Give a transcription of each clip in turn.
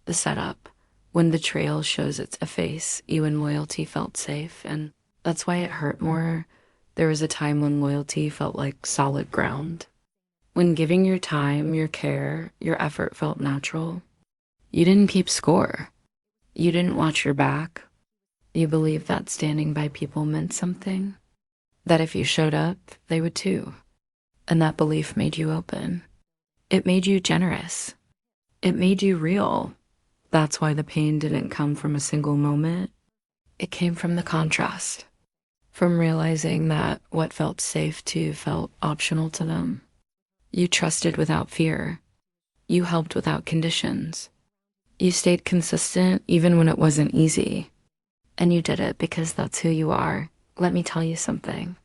the setup. When betrayal shows its face, you and loyalty felt safe, and that's why it hurt more. There was a time when loyalty felt like solid ground. When giving your time, your care, your effort felt natural. You didn't keep score. You didn't watch your back. You believed that standing by people meant something. That if you showed up, they would too. And that belief made you open. It made you generous. It made you real. That's why the pain didn't come from a single moment. It came from the contrast. From realizing that what felt safe to you felt optional to them. You trusted without fear. You helped without conditions. You stayed consistent even when it wasn't easy. And you did it because that's who you are. Let me tell you something.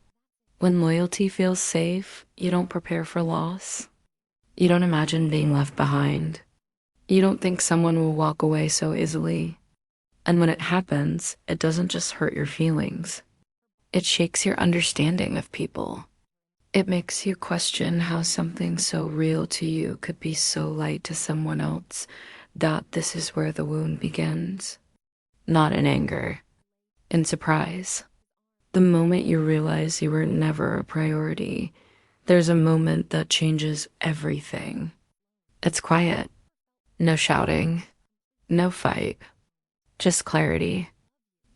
When loyalty feels safe, you don't prepare for loss. You don't imagine being left behind. You don't think someone will walk away so easily. And when it happens, it doesn't just hurt your feelings. It shakes your understanding of people. It makes you question how something so real to you could be so light to someone else, that this is where the wound begins. Not in anger, in surprise. The moment you realize you were never a priority, there's a moment that changes everything. It's quiet. No shouting. No fight. Just clarity.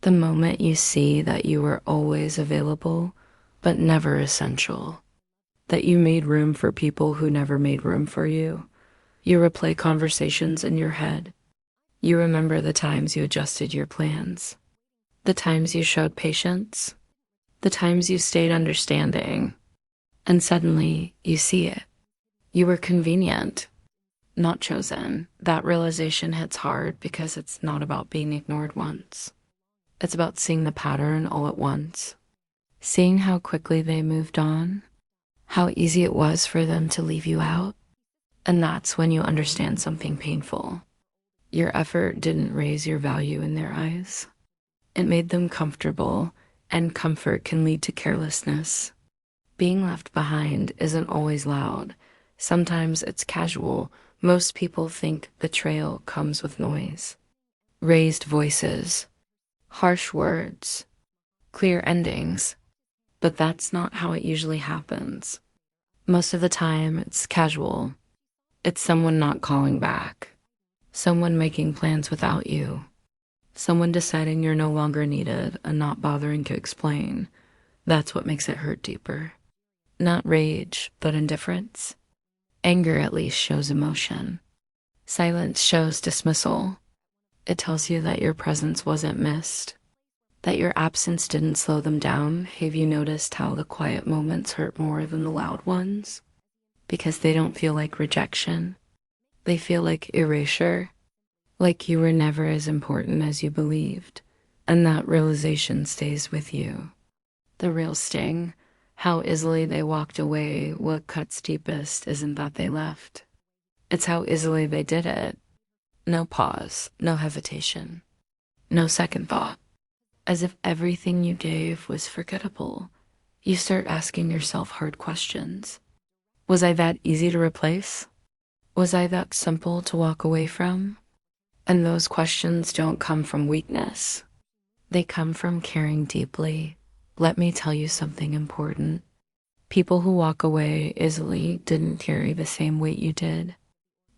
The moment you see that you were always available, but never essential. That you made room for people who never made room for you. You replay conversations in your head. You remember the times you adjusted your plans. The times you showed patience. The times you stayed understanding. And suddenly you see it. You were convenient, not chosen. That realization hits hard because it's not about being ignored once. It's about seeing the pattern all at once. Seeing how quickly they moved on. How easy it was for them to leave you out. And that's when you understand something painful. Your effort didn't raise your value in their eyes. It made them comfortable, and comfort can lead to carelessness. Being left behind isn't always loud. Sometimes it's casual. Most people think betrayal comes with noise. Raised voices, harsh words, clear endings. But that's not how it usually happens. Most of the time, it's casual. It's someone not calling back. Someone making plans without you. Someone deciding you're no longer needed and not bothering to explain. That's what makes it hurt deeper. Not rage, but indifference. Anger at least shows emotion. Silence shows dismissal. It tells you that your presence wasn't missed. That your absence didn't slow them down. Have you noticed how the quiet moments hurt more than the loud ones? Because they don't feel like rejection. They feel like erasure. Like you were never as important as you believed. And that realization stays with you. The real sting, how easily they walked away. What cuts deepest isn't that they left. It's how easily they did it. No pause, no hesitation, no second thought. As if everything you gave was forgettable. You start asking yourself hard questions. Was I that easy to replace? Was I that simple to walk away from? And those questions don't come from weakness. They come from caring deeply. Let me tell you something important. People who walk away easily didn't carry the same weight you did.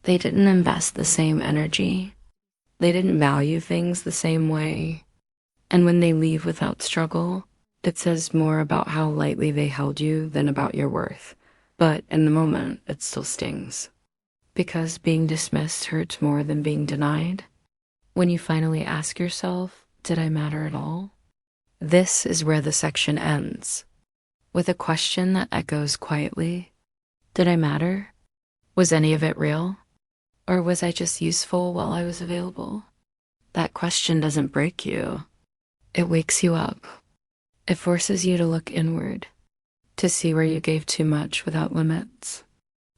They didn't invest the same energy. They didn't value things the same way. And when they leave without struggle, it says more about how lightly they held you than about your worth. But in the moment, it still stings. Because being dismissed hurts more than being denied. When you finally ask yourself, did I matter at all? This is where the section ends. With a question that echoes quietly. Did I matter? Was any of it real? Or was I just useful while I was available? That question doesn't break you. It wakes you up. It forces you to look inward, to see where you gave too much without limits,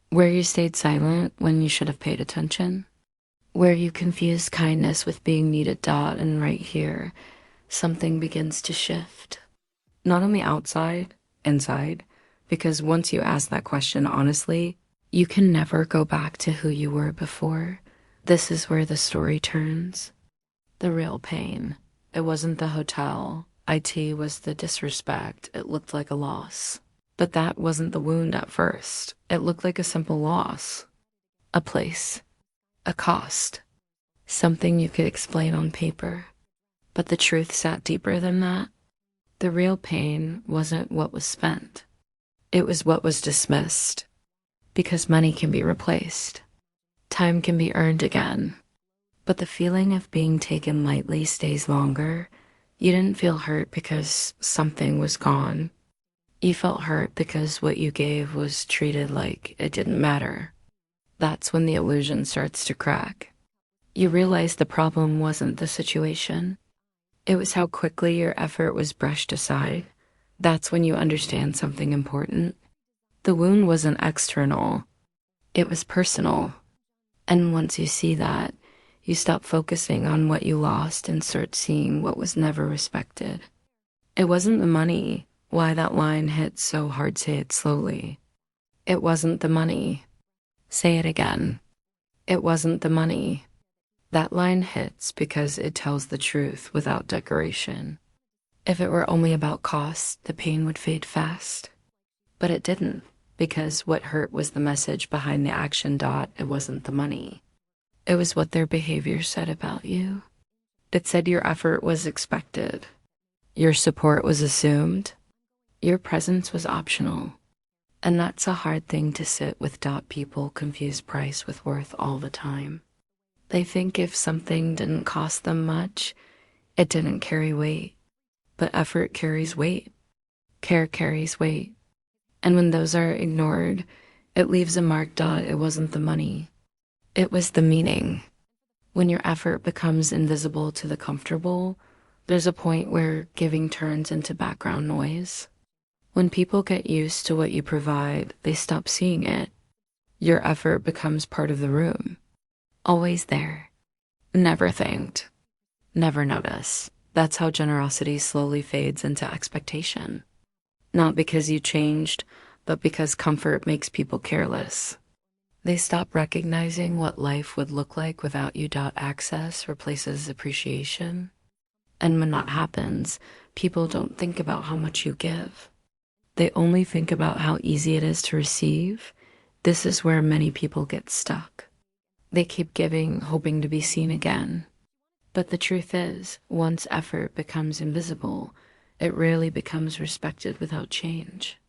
where you stayed silent when you should have paid attention, where you confused kindness with being needed. And right here, something begins to shift. Not on the outside, inside, because once you ask that question honestly, you can never go back to who you were before. This is where the story turns. The real pain. It wasn't the hotel. IT was the disrespect. It looked like a loss. But that wasn't the wound at first. It looked like a simple loss. A place. A cost. Something you could explain on paper. But the truth sat deeper than that. The real pain wasn't what was spent. It was what was dismissed. Because money can be replaced. Time can be earned again. But the feeling of being taken lightly stays longer. You didn't feel hurt because something was gone. You felt hurt because what you gave was treated like it didn't matter. That's when the illusion starts to crack. You realize the problem wasn't the situation. It was how quickly your effort was brushed aside. That's when you understand something important. The wound wasn't external. It was personal. And once you see that, you stop focusing on what you lost and start seeing what was never respected. It wasn't the money. Why that line hit so hard, say it slowly. It wasn't the money. Say it again. It wasn't the money. That line hits because it tells the truth without decoration. If it were only about cost, the pain would fade fast. But it didn't, because what hurt was the message behind the action. It wasn't the money. It was what their behavior said about you. It said your effort was expected. Your support was assumed. Your presence was optional. And that's a hard thing to sit with. People confuse price with worth all the time. They think if something didn't cost them much, it didn't carry weight. But effort carries weight. Care carries weight. And when those are ignored, it leaves a mark. It wasn't the money. It was the meaning. When your effort becomes invisible to the comfortable, there's a point where giving turns into background noise. When people get used to what you provide, they stop seeing it. Your effort becomes part of the room. Always there. Never thanked. Never noticed. That's how generosity slowly fades into expectation. Not because you changed, but because comfort makes people careless. They stop recognizing what life would look like without you. Access replaces appreciation. And when that happens, people don't think about how much you give. They only think about how easy it is to receive. This is where many people get stuck. They keep giving, hoping to be seen again. But the truth is, once effort becomes invisible, it rarely becomes respected without change.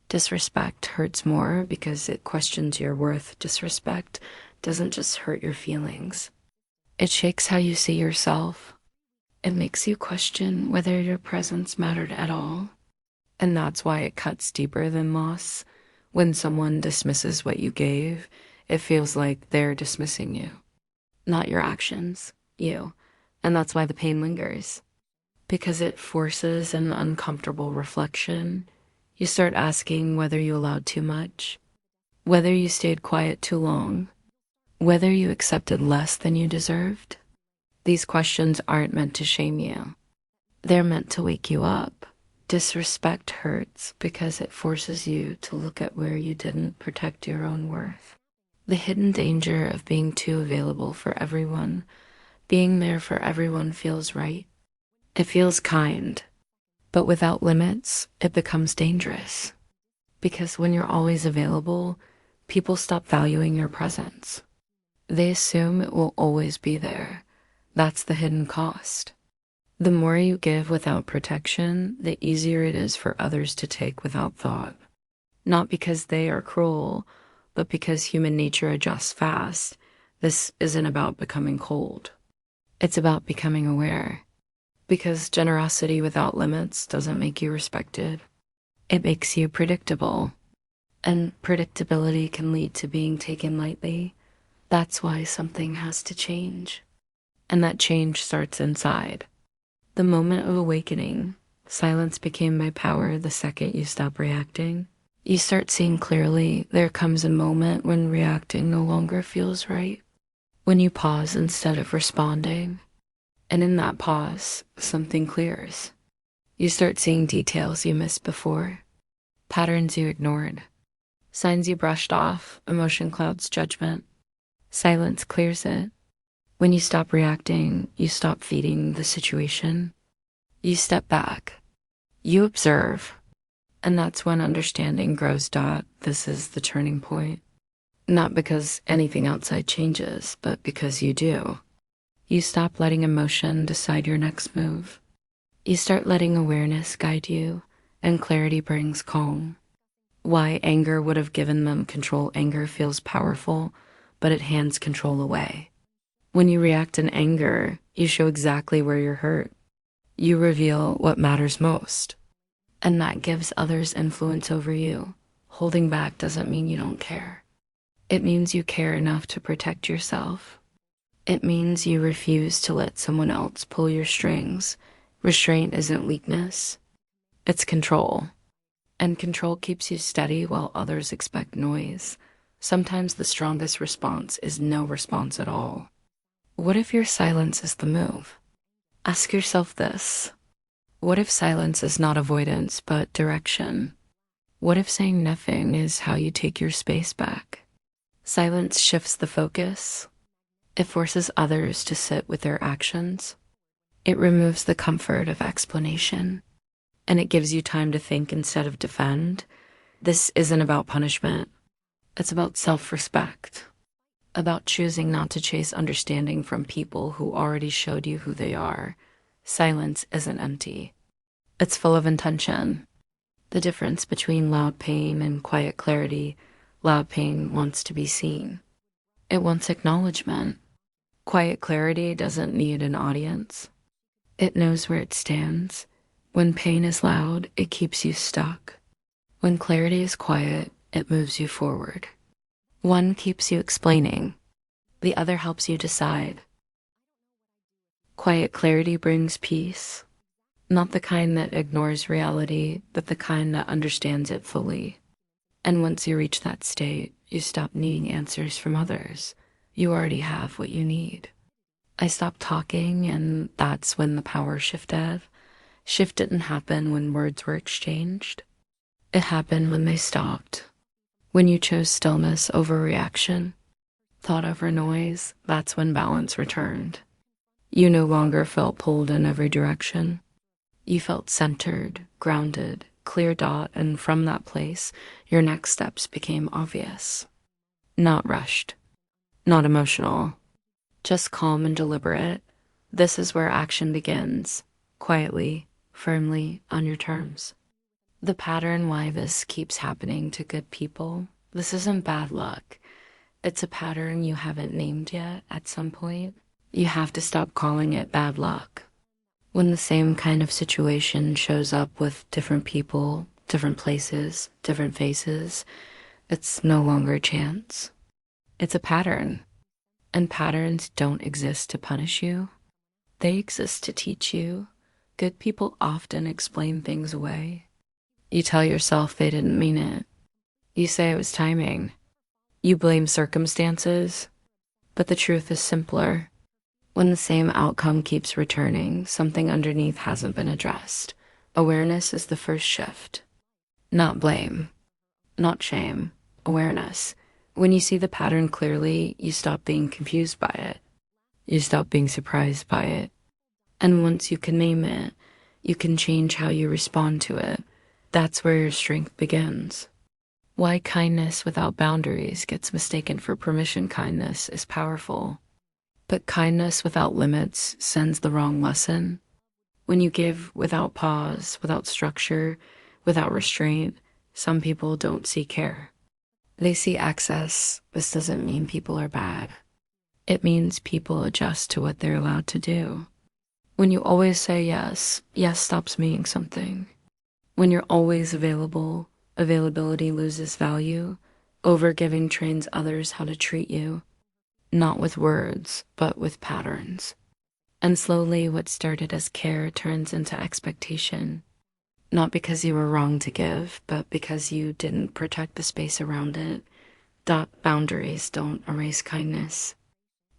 Disrespect hurts more because it questions your worth. Disrespect doesn't just hurt your feelings. It shakes how you see yourself. It makes you question whether your presence mattered at all. And that's why it cuts deeper than loss. When someone dismisses what you gave, it feels like they're dismissing you. Not your actions, you. And that's why the pain lingers. Because it forces an uncomfortable reflection. You start asking whether you allowed too much, whether you stayed quiet too long, whether you accepted less than you deserved. These questions aren't meant to shame you. They're meant to wake you up. Disrespect hurts because it forces you to look at where you didn't protect your own worth. The hidden danger of being too available for everyone. Being there for everyone feels right. It feels kind. But without limits, it becomes dangerous. Because when you're always available, people stop valuing your presence. They assume it will always be there. That's the hidden cost. The more you give without protection, the easier it is for others to take without thought. Not because they are cruel, but because human nature adjusts fast. This isn't about becoming cold. It's about becoming aware. Because generosity without limits doesn't make you respected. It makes you predictable. And predictability can lead to being taken lightly. That's why something has to change. And that change starts inside. The moment of awakening, silence became my power the second you stop reacting. You start seeing clearly. There comes a moment when reacting no longer feels right. When you pause instead of responding. And in that pause, something clears. You start seeing details you missed before, patterns you ignored, signs you brushed off. Emotion clouds judgment. Silence clears it. When you stop reacting, you stop feeding the situation. You step back. You observe. And that's when understanding grows. This is the turning point. Not because anything outside changes, but because you do. You stop letting emotion decide your next move. You start letting awareness guide you, and clarity brings calm. Why anger would have given them control. Anger feels powerful, but it hands control away. When you react in anger, you show exactly where you're hurt. You reveal what matters most. And that gives others influence over you. Holding back doesn't mean you don't care. It means you care enough to protect yourself. It means you refuse to let someone else pull your strings. Restraint isn't weakness. It's control. And control keeps you steady while others expect noise. Sometimes the strongest response is no response at all. What if your silence is the move? Ask yourself this. What if silence is not avoidance, but direction? What if saying nothing is how you take your space back? Silence shifts the focus. It forces others to sit with their actions. It removes the comfort of explanation. And it gives you time to think instead of defend. This isn't about punishment. It's about self-respect. About choosing not to chase understanding from people who already showed you who they are. Silence isn't empty. It's full of intention. The difference between loud pain and quiet clarity. Loud pain wants to be seen. It wants acknowledgement. Quiet clarity doesn't need an audience. It knows where it stands. When pain is loud, it keeps you stuck. When clarity is quiet, it moves you forward. One keeps you explaining. The other helps you decide. Quiet clarity brings peace. Not the kind that ignores reality, but the kind that understands it fully. And once you reach that state, you stop needing answers from others. You already have what you need. I stopped talking, and that's when the power shifted. Shift didn't happen when words were exchanged. It happened when they stopped. When you chose stillness over reaction, thought over noise, that's when balance returned. You no longer felt pulled in every direction. You felt centered, grounded, clear. And from that place, your next steps became obvious. Not rushed, not emotional, just calm and deliberate. This is where action begins, quietly, firmly, on your terms. The pattern why this keeps happening to good people, this isn't bad luck. It's a pattern you haven't named yet. At some point, you have to stop calling it bad luck. When the same kind of situation shows up with different people, different places, different faces, it's no longer chance. It's a pattern. And patterns don't exist to punish you. They exist to teach you. Good people often explain things away. You tell yourself they didn't mean it. You say it was timing. You blame circumstances. But the truth is simpler. When the same outcome keeps returning, something underneath hasn't been addressed. Awareness is the first shift. Not blame. Not shame. Awareness. When you see the pattern clearly, you stop being confused by it. You stop being surprised by it. And once you can name it, you can change how you respond to it. That's where your strength begins. Why kindness without boundaries gets mistaken for permission kindness is powerful. But kindness without limits sends the wrong lesson. When you give without pause, without structure, without restraint, some people don't see care. They see access. This doesn't mean people are bad. It means people adjust to what they're allowed to do. When you always say yes, yes stops meaning something. When you're always available, availability loses value. Overgiving trains others how to treat you. Not with words, but with patterns. And slowly what started as care turns into expectation. Not because you were wrong to give, but because you didn't protect the space around it. Boundaries don't erase kindness.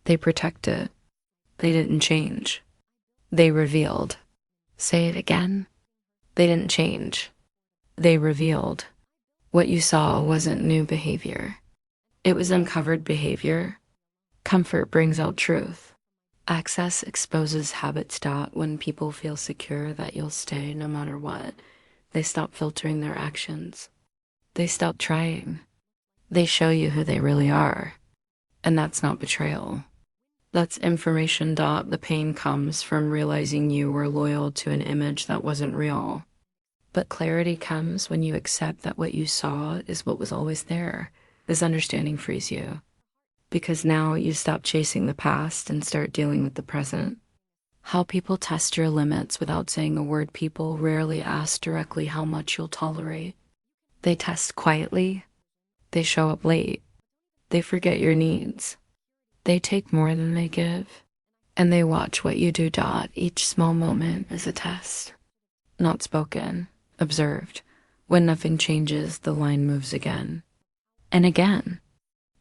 They protect it. They didn't change. They revealed. Say it again. They didn't change. They revealed. What you saw wasn't new behavior. It was uncovered behavior. Comfort brings out truth. Access exposes habits. When people feel secure that you'll stay no matter what, they stop filtering their actions. They stop trying. They show you who they really are. And that's not betrayal. That's information. The pain comes from realizing you were loyal to an image that wasn't real. But clarity comes when you accept that what you saw is what was always there. This understanding frees you, because now you stop chasing the past and start dealing with the present. How people test your limits without saying a word. People rarely ask directly how much you'll tolerate. They test quietly. They show up late. They forget your needs. They take more than they give. And they watch what you do. Each small moment is a test. Not spoken, observed. When nothing changes, the line moves again. And again.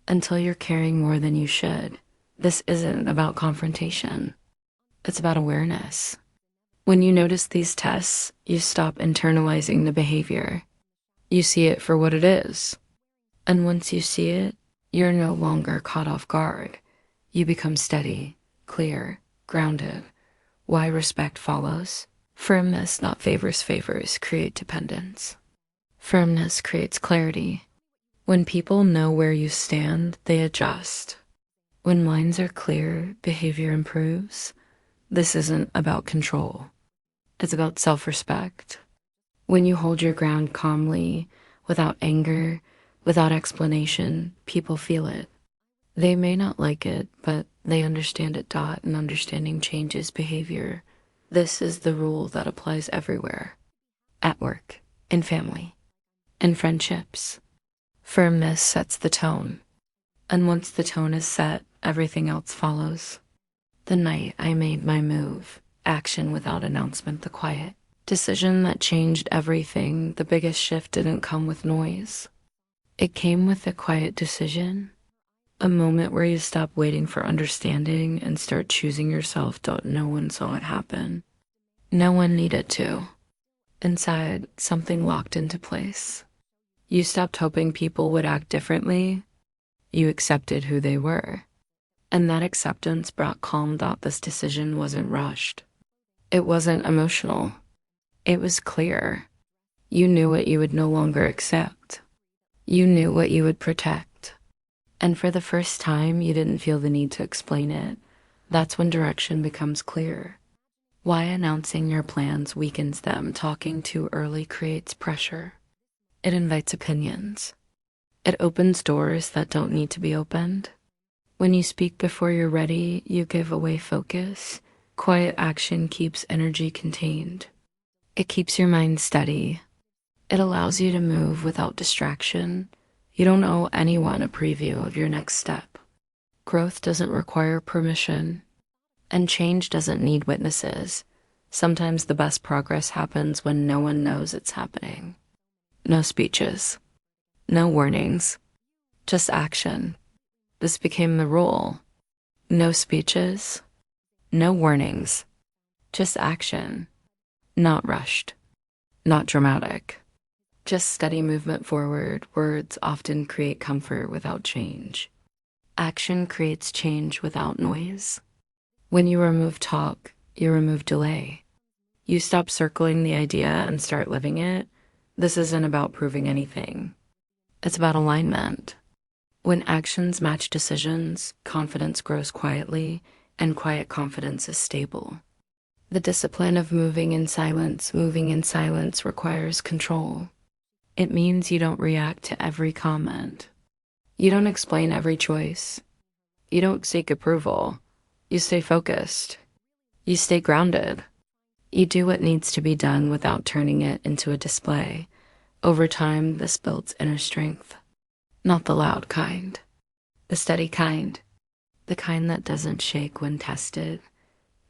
Until you're caring more than you should. This isn't about confrontation. It's about awareness. When you notice these tests, you stop internalizing the behavior. You see it for what it is. And once you see it, you're no longer caught off guard. You become steady, clear, grounded. Why respect follows? Firmness, not favors, create dependence. Firmness creates clarity. When people know where you stand, they adjust. When minds are clear, behavior improves. This isn't about control. It's about self-respect. When you hold your ground calmly, without anger, without explanation, people feel it. They may not like it, but they understand it. And understanding changes behavior. This is the rule that applies everywhere. At work, in family, in friendships. Firmness sets the tone. And once the tone is set, everything else follows. The night I made my move, action without announcement, the quiet decision that changed everything. The biggest shift didn't come with noise. It came with a quiet decision. A moment where you stop waiting for understanding and start choosing yourself. No one saw it happen. No one needed to. Inside, something locked into place. You stopped hoping people would act differently. You accepted who they were. And that acceptance brought calm. This decision wasn't rushed. It wasn't emotional. It was clear. You knew what you would no longer accept. You knew what you would protect. And for the first time, you didn't feel the need to explain it. That's when direction becomes clear. Why announcing your plans weakens them. Talking too early creates pressure. It invites opinions. It opens doors that don't need to be opened. When you speak before you're ready, you give away focus. Quiet action keeps energy contained. It keeps your mind steady. It allows you to move without distraction. You don't owe anyone a preview of your next step. Growth doesn't require permission, and change doesn't need witnesses. Sometimes the best progress happens when no one knows it's happening. No speeches, no warnings, just action. This became the rule. No speeches, no warnings, just action. Not rushed, not dramatic, just steady movement forward. Words often create comfort without change. Action creates change without noise. When you remove talk, you remove delay. You stop circling the idea and start living it. This isn't about proving anything. It's about alignment. When actions match decisions, confidence grows quietly, and quiet confidence is stable. The discipline of moving in silence requires control. It means you don't react to every comment. You don't explain every choice. You don't seek approval. You stay focused. You stay grounded. You do what needs to be done without turning it into a display. Over time, this builds inner strength. Not the loud kind. The steady kind. The kind that doesn't shake when tested.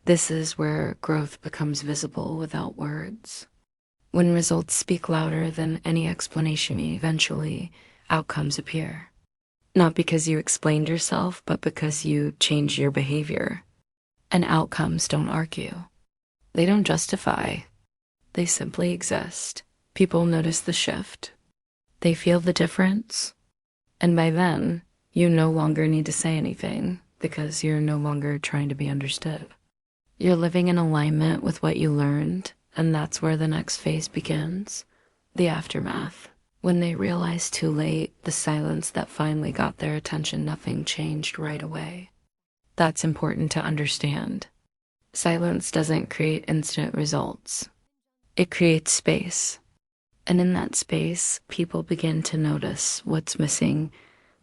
This is where growth becomes visible without words. When results speak louder than any explanation, eventually outcomes appear. Not because you explained yourself, but because you changed your behavior. And outcomes don't argue. They don't justify. They simply exist. People notice the shift. They feel the difference. And by then, you no longer need to say anything. because you're no longer trying to be understood. You're living in alignment with what you learned, and that's where the next phase begins, the aftermath. When they realize too late, the silence that finally got their attention, nothing changed right away. That's important to understand. Silence doesn't create instant results. It creates space. And in that space, people begin to notice what's missing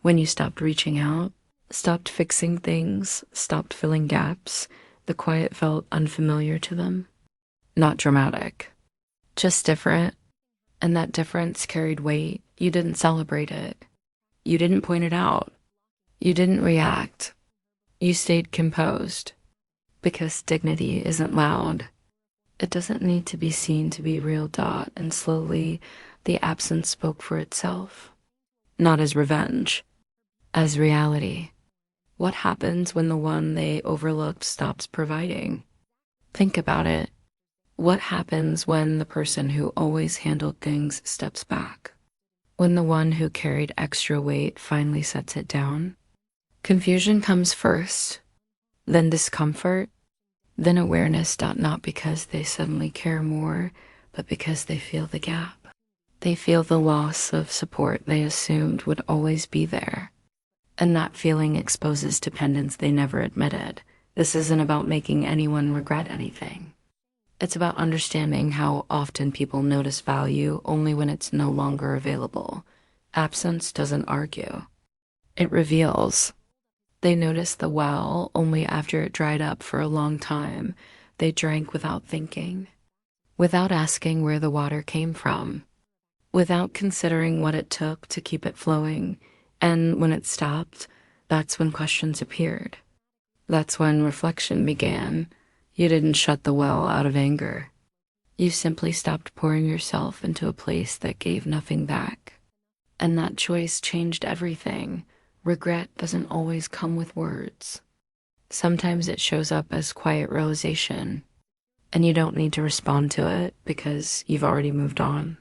when you stopped reaching out, stopped fixing things, stopped filling gaps. The quiet felt unfamiliar to them. Not dramatic, just different. And that difference carried weight. You didn't celebrate it. You didn't point it out. You didn't react. You stayed composed. Because dignity isn't loud. It doesn't need to be seen to be real. And slowly, the absence spoke for itself. Not as revenge, as reality. What happens when the one they overlooked stops providing? Think about it. What happens when the person who always handled things steps back? When the one who carried extra weight finally sets it down? Confusion comes first, then discomfort, then awareness. Not because they suddenly care more, but because they feel the gap. They feel the loss of support they assumed would always be there. And that feeling exposes dependence they never admitted. This isn't about making anyone regret anything. It's about understanding how often people notice value only when it's no longer available. Absence doesn't argue. It reveals. They notice the well only after it dried up for a long time. They drank without thinking, without asking where the water came from, without considering what it took to keep it flowing. And when it stopped, that's when questions appeared. That's when reflection began. You didn't shut the well out of anger. You simply stopped pouring yourself into a place that gave nothing back. And that choice changed everything. Regret doesn't always come with words. Sometimes it shows up as quiet realization, and you don't need to respond to it because you've already moved on.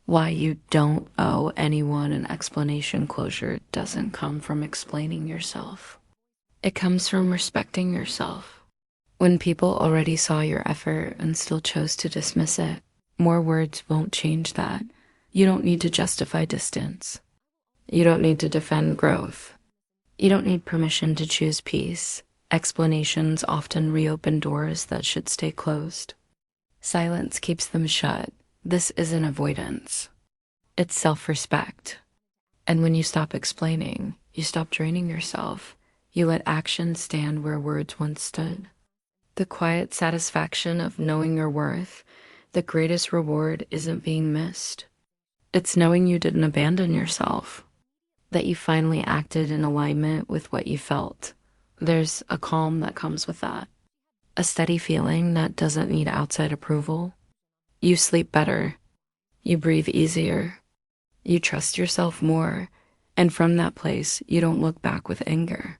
Why you don't owe anyone an explanation. Closure doesn't come from explaining yourself. It comes from respecting yourself. When people already saw your effort and still chose to dismiss it, more words won't change that. You don't need to justify distance. You don't need to defend growth. You don't need permission to choose peace. Explanations often reopen doors that should stay closed. Silence keeps them shut. This isn't avoidance. It's self-respect. And when you stop explaining, you stop draining yourself. You let action stand where words once stood. The quiet satisfaction of knowing your worth, the greatest reward isn't being missed. It's knowing you didn't abandon yourself, that you finally acted in alignment with what you felt. There's a calm that comes with that, a steady feeling that doesn't need outside approval. You sleep better, you breathe easier, you trust yourself more, and from that place, you don't look back with anger.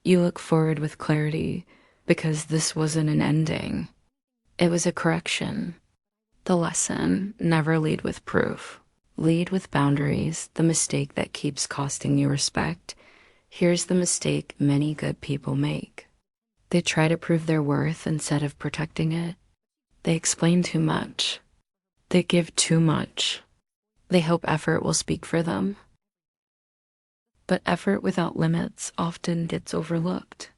You look forward with clarity, because this wasn't an ending. It was a correction. The lesson: never lead with proof. Lead with boundaries, the mistake that keeps costing you respect. Here's the mistake many good people make. They try to prove their worth instead of protecting it. They explain too much. They give too much. They hope effort will speak for them. But effort without limits often gets overlooked.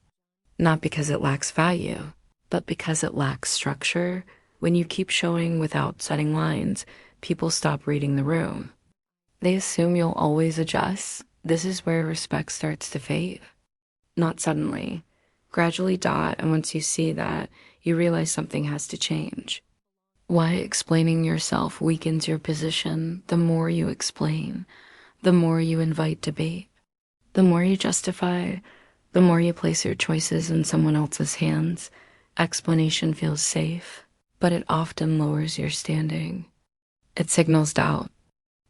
Not because it lacks value, but because it lacks structure. When you keep showing without setting lines, people stop reading the room. They assume you'll always adjust. This is where respect starts to fade. Not suddenly, gradually. And once you see that, you realize something has to change. Why explaining yourself weakens your position. The more you explain, the more you invite debate. The more you justify, the more you place your choices in someone else's hands. Explanation feels safe, but it often lowers your standing. It signals doubt.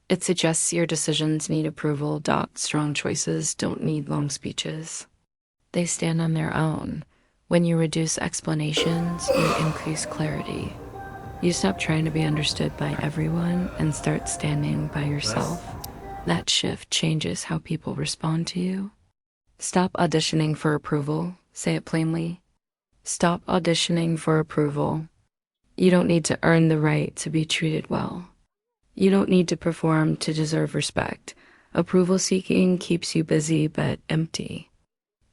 It suggests your decisions need approval. Strong choices don't need long speeches. They stand on their own. When you reduce explanations, you increase clarity. You stop trying to be understood by everyone and start standing by yourself. That shift changes how people respond to you. Stop auditioning for approval. Say it plainly. Stop auditioning for approval. You don't need to earn the right to be treated well. You don't need to perform to deserve respect. Approval seeking keeps you busy but empty.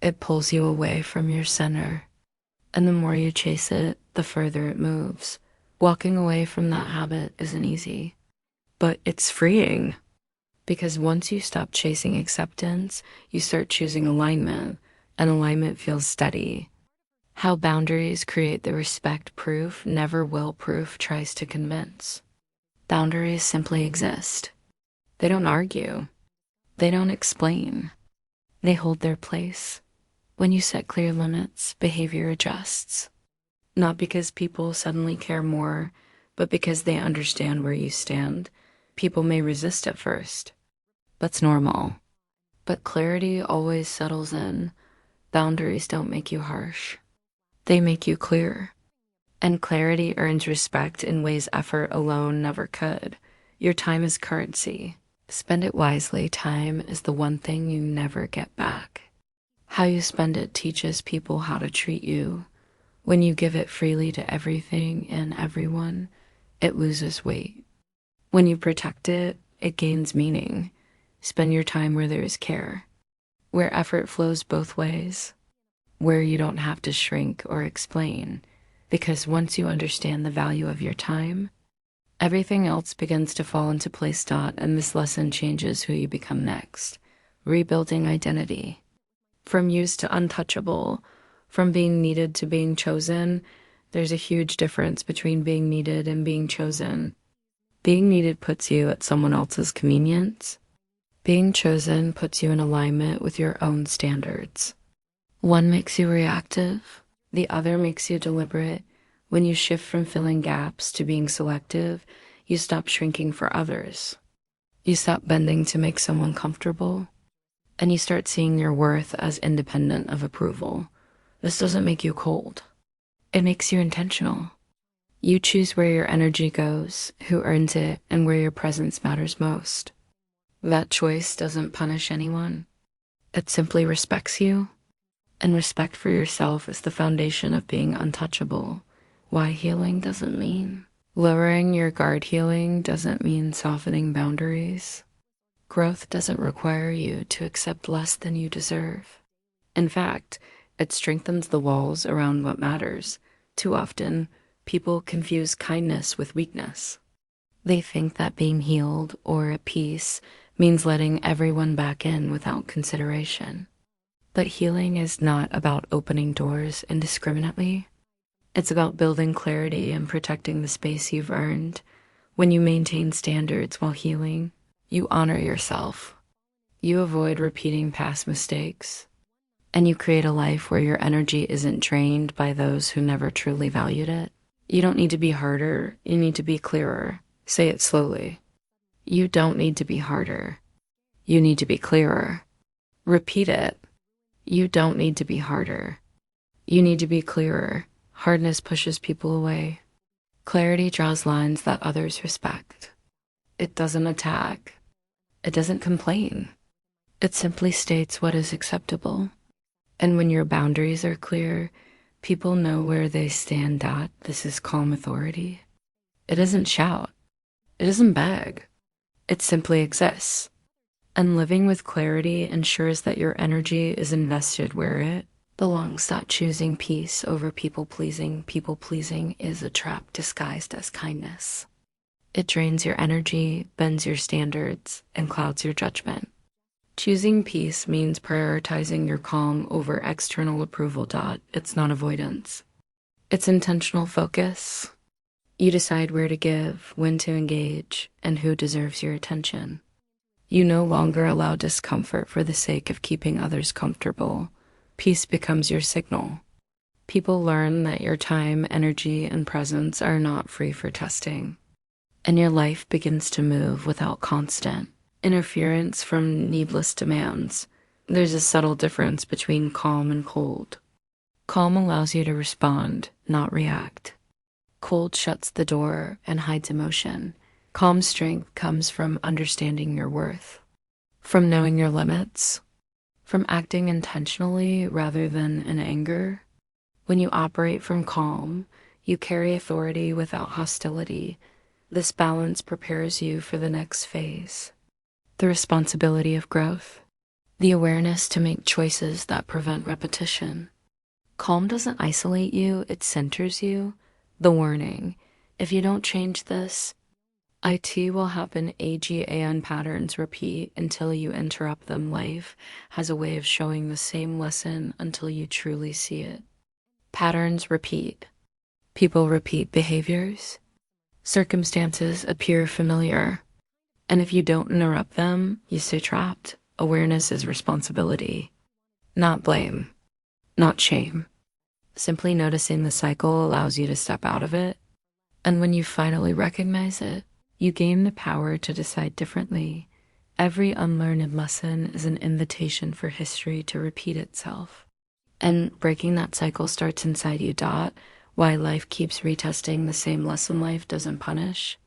It pulls you away from your center. And the more you chase it, the further it moves. Walking away from that habit isn't easy, but it's freeing. Because once you stop chasing acceptance, you start choosing alignment, and alignment feels steady. How boundaries create the respect proof never will proof tries to convince. Boundaries simply exist. They don't argue. They don't explain. They hold their place. When you set clear limits, behavior adjusts. Not because people suddenly care more, but because they understand where you stand. People may resist at first. That's normal. But clarity always settles in. Boundaries don't make you harsh. They make you clear. And clarity earns respect in ways effort alone never could. Your time is currency. Spend it wisely. Time is the one thing you never get back. How you spend it teaches people how to treat you. When you give it freely to everything and everyone, it loses weight. When you protect it, it gains meaning. Spend your time where there is care, where effort flows both ways, where you don't have to shrink or explain, because once you understand the value of your time, everything else begins to fall into place. And this lesson changes who you become next. Rebuilding identity. From used to untouchable, from being needed to being chosen, there's a huge difference between being needed and being chosen. Being needed puts you at someone else's convenience. Being chosen puts you in alignment with your own standards. One makes you reactive, the other makes you deliberate. When you shift from filling gaps to being selective, you stop shrinking for others. You stop bending to make someone comfortable, and you start seeing your worth as independent of approval. This doesn't make you cold. It makes you intentional. You choose where your energy goes, who earns it, and where your presence matters most. That choice doesn't punish anyone. It simply respects you. And respect for yourself is the foundation of being untouchable. Why healing doesn't mean lowering your guard. Healing doesn't mean softening boundaries. Growth doesn't require you to accept less than you deserve. In fact, it strengthens the walls around what matters. Too often, people confuse kindness with weakness. They think that being healed or at peace means letting everyone back in without consideration. But healing is not about opening doors indiscriminately. It's about building clarity and protecting the space you've earned. When you maintain standards while healing, you honor yourself. You avoid repeating past mistakes. And you create a life where your energy isn't drained by those who never truly valued it. You don't need to be harder. You need to be clearer. Say it slowly. You don't need to be harder. You need to be clearer. Repeat it. You don't need to be harder. You need to be clearer. Hardness pushes people away. Clarity draws lines that others respect. It doesn't attack. It doesn't complain. It simply states what is acceptable. And when your boundaries are clear, people know where they stand at. This is calm authority. It doesn't shout. It doesn't beg. It simply exists. And living with clarity ensures that your energy is invested where it belongs. Stop choosing peace over people pleasing. People pleasing is a trap disguised as kindness. It drains your energy, bends your standards, and clouds your judgment. Choosing peace means prioritizing your calm over external approval. It's not avoidance. It's intentional focus. You decide where to give, when to engage, and who deserves your attention. You no longer allow discomfort for the sake of keeping others comfortable. Peace becomes your signal. People learn that your time, energy, and presence are not free for testing. And your life begins to move without constant interference from needless demands. There's a subtle difference between calm and cold. Calm allows you to respond, not react. Cold shuts the door and hides emotion. Calm strength comes from understanding your worth, from knowing your limits, from acting intentionally rather than in anger. When you operate from calm, you carry authority without hostility. This balance prepares you for the next phase, the responsibility of growth, the awareness to make choices that prevent repetition. Calm doesn't isolate you, it centers you. The warning: if you don't change this, IT will happen. AGAN patterns repeat until you interrupt them. Life has a way of showing the same lesson until you truly see it. Patterns repeat. People repeat behaviors. Circumstances appear familiar. And if you don't interrupt them, you stay trapped. Awareness is responsibility, not blame, not shame. Simply noticing the cycle allows you to step out of it. And when you finally recognize it, you gain the power to decide differently. Every unlearned lesson is an invitation for history to repeat itself. And breaking that cycle starts inside you. Why life keeps retesting the same lesson. Life doesn't punish.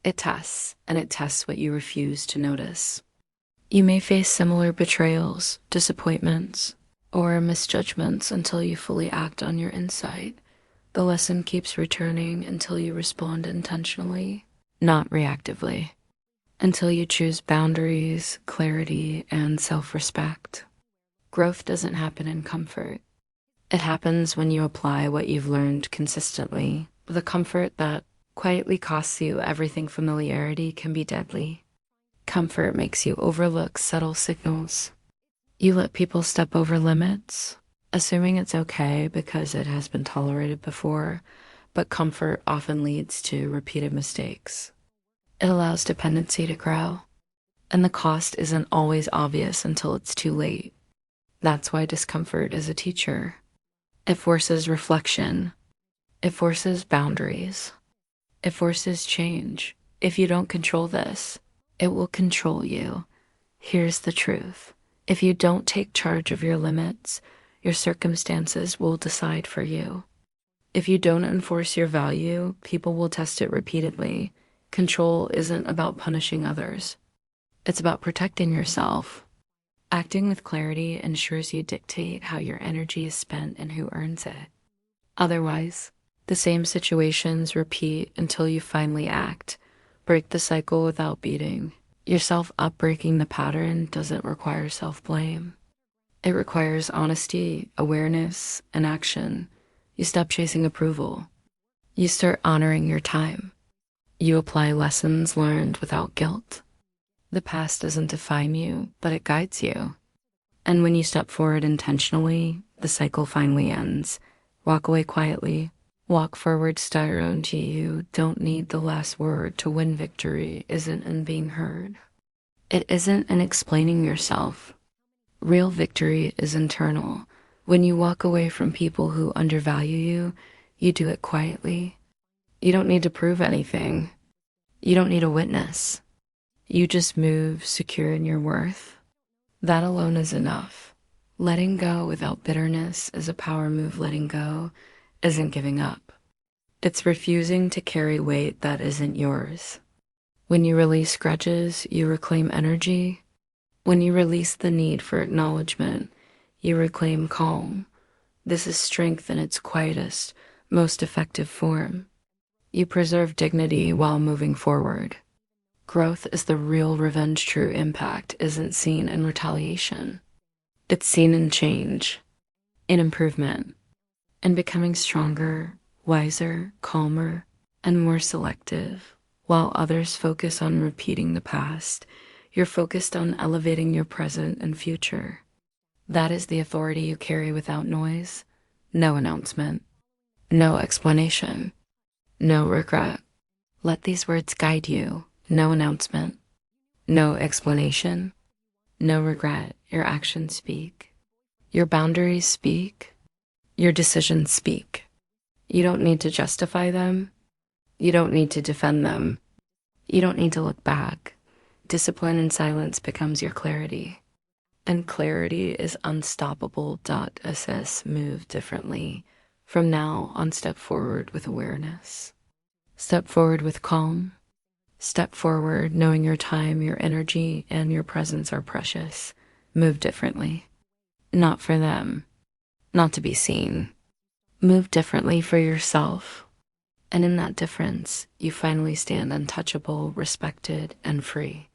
It tests, and it tests what you refuse to notice. You may face similar betrayals, disappointments, or misjudgments until you fully act on your insight. The lesson keeps returning until you respond intentionally, not reactively, until you choose boundaries, clarity, and self-respect. Growth doesn't happen in comfort. It happens when you apply what you've learned consistently. The comfort that quietly costs you everything. Familiarity can be deadly. Comfort makes you overlook subtle signals. You let people step over limits, assuming it's okay because it has been tolerated before, but comfort often leads to repeated mistakes. It allows dependency to grow, and the cost isn't always obvious until it's too late. That's why discomfort is a teacher. It forces reflection. It forces boundaries. It forces change. If you don't control this, it will control you. Here's the truth. If you don't take charge of your limits, your circumstances will decide for you. If you don't enforce your value, people will test it repeatedly. Control isn't about punishing others. It's about protecting yourself. Acting with clarity ensures you dictate how your energy is spent and who earns it. Otherwise, the same situations repeat until you finally act. Break the cycle without beating yourself up. Breaking the pattern doesn't require self-blame. It requires honesty, awareness, and action. You stop chasing approval. You start honoring your time. You apply lessons learned without guilt. The past doesn't define you, but it guides you. And when you step forward intentionally, the cycle finally ends. Walk away quietly. Walk forward, start. You don't need the last word to win. Victory isn't in being heard. It isn't in explaining yourself. Real victory is internal. When you walk away from people who undervalue you, you do it quietly. You don't need to prove anything. You don't need a witness. You just move secure in your worth. That alone is enough. Letting go without bitterness is a power move. Letting go isn't giving up. It's refusing to carry weight that isn't yours. When you release grudges, you reclaim energy. When you release the need for acknowledgement, you reclaim calm. This is strength in its quietest, most effective form. You preserve dignity while moving forward. Growth is the real revenge. True impact isn't seen in retaliation. It's seen in change, in improvement, in becoming stronger, wiser, calmer, and more selective. While others focus on repeating the past, you're focused on elevating your present and future. That is the authority you carry without noise. No announcement, no explanation, no regret. Let these words guide you. No announcement, no explanation, no regret. Your actions speak. Your boundaries speak. Your decisions speak. You don't need to justify them. You don't need to defend them. You don't need to look back. Discipline and silence becomes your clarity. And clarity is unstoppable. Assess, move differently. From now on, step forward with awareness. Step forward with calm. Step forward knowing your time, your energy, and your presence are precious. Move differently. not for them, not to be seen. Move differently for yourself. And in that difference, you finally stand untouchable, respected, and free.